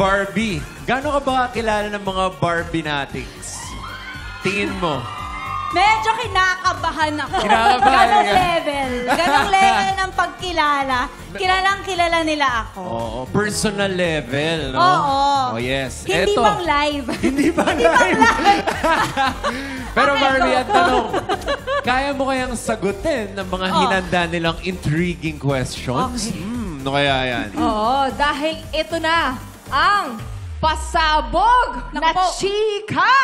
Barbie. Gaano ka ba kilala ng mga Barbie natings? Tingin mo? Medyo kinakabahan ako. Kinakabahan Ganong ka? level. Ganong level ng pagkilala. Kilalang-kilala nila ako. Oo, personal level, no? Oo. Oh, yes. Hindi Eto. bang live? Hindi ba live? Pero Okay, Barbie, go. ang tanong, kaya mo kayang sagutin ng mga hinanda nilang intriguing questions? Okay. Ano kaya yan? Oo, dahil ito na ang pasabog Naku na po. chika!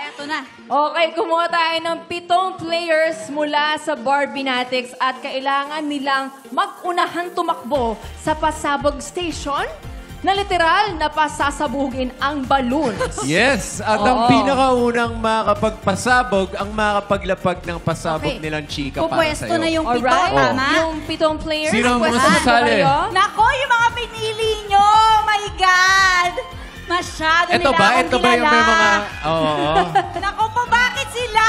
Eto na. Okay, kumuha tayo ng 7 players mula sa Barbinatics at kailangan nilang mag-unahang tumakbo sa pasabog station na literal na pasasabugin ang balloons. Yes, at ang Oo. pinakaunang makakapagpasabog, ang makapaglapag ng pasabog Okay. nilang chika para Pupwesto sa'yo. na yung pito, Alright? tama? Yung 7 players. Sino ang pwesto gusto na sasali? kayo? Nako, yung mga pinili nyo! Oh my God! Masyado Ito nila ba? akong Ito ba yung may mga... Oo. Nako po, bakit sila?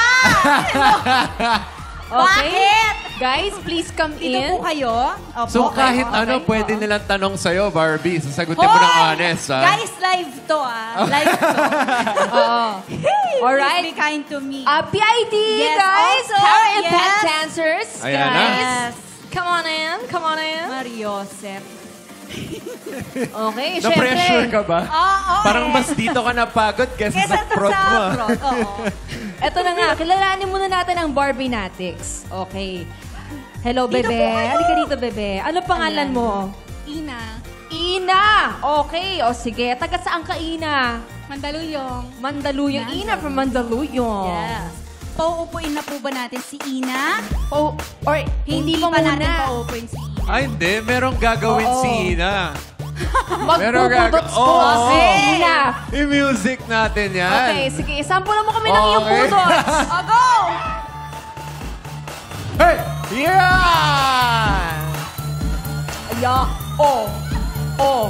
Okay. Bakit? Guys, please come Dito in. po kayo? Opo, So kahit okay. ano, pwede Oo. nilang tanong sa'yo, Barbie. Sasagutin mo ng honest, ha? Guys, live to Live to. Oo. Alright. Please be kind to me. PID, Yes, guys. also, Harry and yes. Pet dancers, Ayan na. guys. Yes. Come on in, come on in. Mariosep. Okay, Na-pressure syempre. ka ba? Oo, Parang mas dito ka napagod kesa sa prod mo. ah. prod, oo. Eto na nga, kilalanin muna natin ang Barbinatics. Okay. Hello, Dito bebe. po kayo. Halika dito, bebe. Ano pangalan Ayan. mo? Ina, Ina! Okay, o sige. Taga saan ka, Ina? Mandaluyong. Mandaluyong. Ina from Mandaluyong. Yes. Pauupuin na po ba natin si Ina? Oh, or hindi pa pa natin muna. pauupuin si Ina. Ay, hindi. Merong gagawin Oo. si Ina. Magpupudots po Oo. si Ina. I-music natin yan. Okay, sige. Sampulan mo kami ng iyong Okay. pudots. O, go! Hey! Yeah! Yeah. Oh. Oh.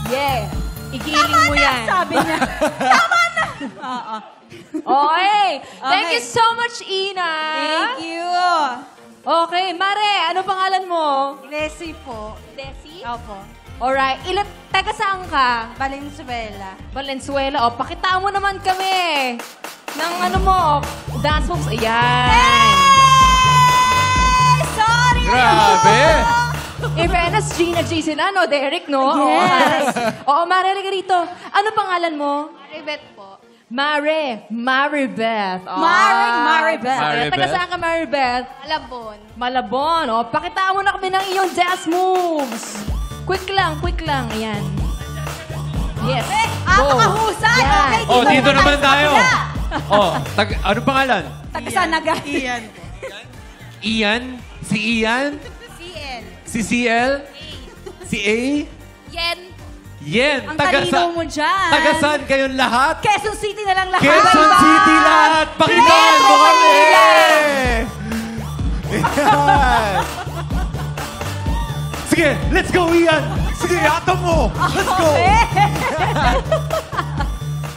Yeah. Igiling mo yan. Sabi niya. Tama na! Oo. Okay. Thank Okay. you so much, Ina. Thank you. Okay, Mare, ano pangalan mo? Leslie po. Desi? Opo. Alright. Taga saan ka? Valenzuela. Valenzuela. O, pakitaan mo naman kami. Ng ano mo, dance moves. Ayan. Hey! Sorry! Grabe! In fairness, Gina G sila, no? Derek, no? Yes. Oo, Mare, halika rito. Ano pangalan mo? Maribet po. Maribeth. Maribeth. Maribeth. Taga saan ka, Maribeth? Alabon. Malabon. O, pakitaan mo na kami ng iyong dance moves. Quick lang, quick lang. Ayan. Yes. Go. Nakahusay! Yan. Okay, Oh, dito naman sa tayo. kabila. Oh, ano pangalan? Taga saan na guys? Ian. Ian? Si Ian? CL. Si CL? Si A? Yen. Yen. Ang talino mo dyan. Taga saan kayong lahat? Quezon City na lang lahat. Quezon City lahat! Pakitaan mo kami! Yan. Sige, let's go, Ian! Sige, ato mo! Let's go!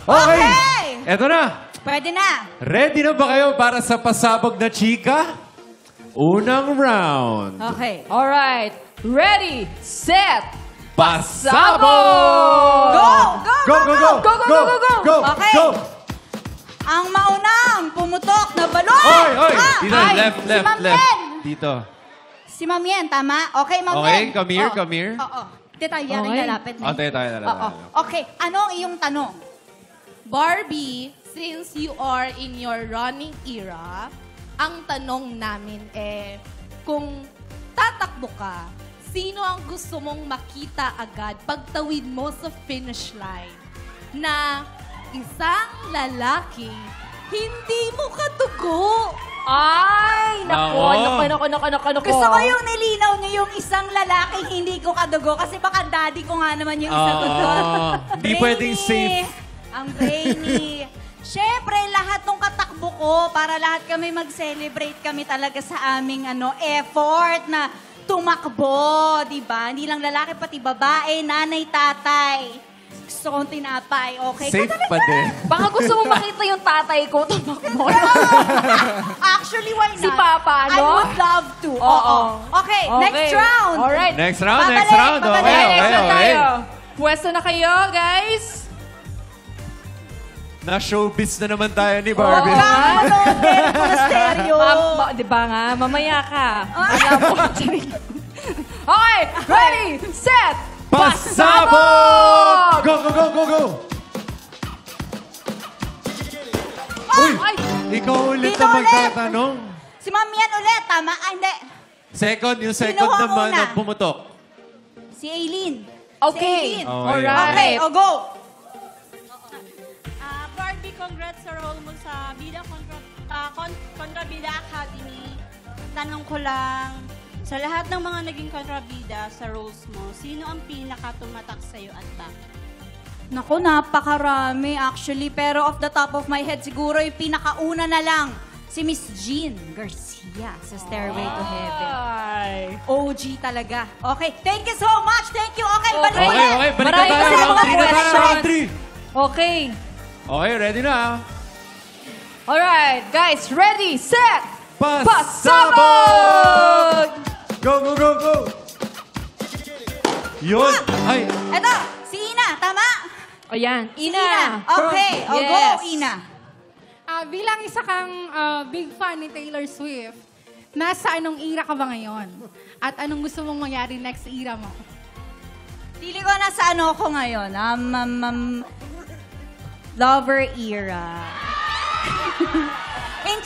Okay! Okay. Eto na! Pwede na. Ready na ba kayo para sa pasabog na chika? Unang round. Okay. Alright. Ready, set, Pasabog! Go! Go, go, go! Go, go, go, go, go! Go! Okay. Go! Ang maunang pumutok na balon. Oy, oy! Dito, Ay, left, si left, Ma'am left. Yen. Dito. Si Ma'am Yen, tama? Okay, Ma'am Okay, Yen. come here, Oo. come here. Oo. Hindi tayo yaring Okay. lalapit. Oh, tayo. Oo. Okay, ano ang iyong tanong? Barbie, since you are in your running era, ang tanong namin kung tatakbo ka, sino ang gusto mong makita agad pagtawid mo sa finish line na isang lalaki hindi mo kadugo? Ay, nako, nako. Gusto ko yung nilinaw niyo yung isang lalaking hindi ko kadugo kasi baka daddy ko nga naman yung isa ko doon. Hindi pwedeng safe. Ang brainy. Siyempre, lahat ng katakbo ko para lahat kami mag-celebrate kami talaga sa aming effort na tumakbo, di ba? Hindi lang lalaki, pati babae, nanay, tatay. Gusto kong tinapay, okay? Safe pa din. Baka gusto mo makita yung tatay ko tumakbo. Actually, why not? Si Papa, I no? would love to. Oo. Okay, next round. Alright. Next round, Babalik, next round. babalik. Okay, Next okay, na okay. tayo. Pwesto na kayo, guys. Na-showbiz na naman tayo ni Huwag Barbie. ka manood, Eric Monasterio. Di ba nga? Mamaya ka. Wala po. Okay, ready, set, Pasabog! Go, go, go, go, go! Uy! Ay! Ikaw ulit Dito na ulit. magtatanong. Si Ma'am yan ulit, tama? Ah, hindi. Second, yung second Sino ang naman una? na pumutok. Si Aileen. Okay. Si Aileen. Okay. Alright. Okay, o go. Barbie, congrats sa role mo sa Kontrabida Academy. Tanong ko lang, sa lahat ng mga naging kontrabida sa roles mo, sino ang pinaka-tumatak sa'yo at bakit? Naku, napakarami actually. Pero off the top of my head, siguro yung pinakauna na lang, si Miss Jean Garcia sa Stairway to Heaven. Ay. OG talaga. Okay, thank you so much. Thank you. Okay, balik Okay. Okay, ulit. okay. Balik na Marami tayo. kasi Round mga 3 na tayo. question. Round 3. Okay. Okay, ready na. Alright, guys, ready, set, Pasabog! Go, go, go, go! Yun! Ay! Eto, si Ina, tama? O yan, Si Ina. Okay, o go, Yes. Ina. Bilang isa kang big fan ni Taylor Swift, nasa anong era ka ba ngayon? At anong gusto mong mangyari next era mo? Pili ko nasa ano ko ngayon. Lover era. In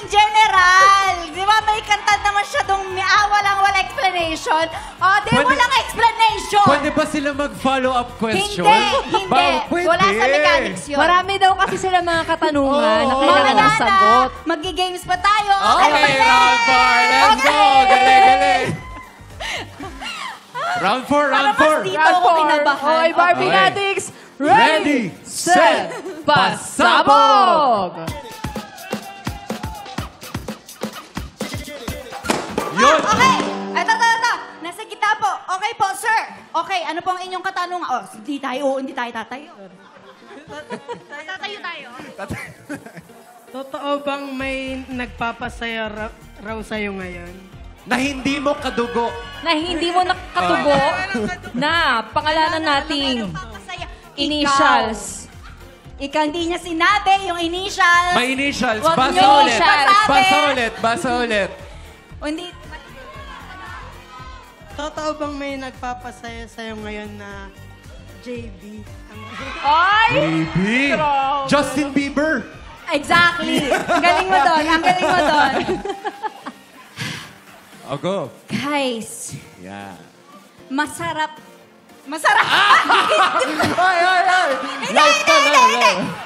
general. Di ba may kanta naman siya dong walang explanation? O, di Pwede- walang explanation. Pwede ba sila mag-follow-up question? Hindi. Pwede. Wala sa mechanics yun. Marami daw kasi sila mga katanungan na Oo. kailangan Mamaya ng sagot. na, magi-games pa tayo. Okay, round 4. Let's go! Galing, galing! Round 4, round Para mas 4. dito ako kinabahan. Okay, Barbie Okay. Natics, Ready, set, pasabog! Yun! Okay. Ito. Nasa gitna po. Okay po, sir. Okay, ano pong inyong katanungan? Oh, hindi tayo tatayo. Tatayo tayo. Totoo bang may nagpapasaya raw sa'yo ngayon? Na hindi mo kadugo. Na hindi mo nakatubo na pangalanan nating Papasaya. initials. Ikaw hindi niya sinabi yung initials. May initials. Wag Basa niyo ulit. masabi. Basa ulit. O hindi. Totoo bang may nagpapasaya sa'yo ngayon na JB? Ay! Baby! Grabe. Justin Bieber! Exactly. Ang galing mo doon. O, go. Guys, Yeah. masarap. Ay! Live ka na.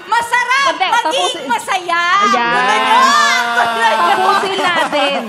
Masarap Hindi, maging tapusin. masaya. Ayan. Ganun. Tapusin natin.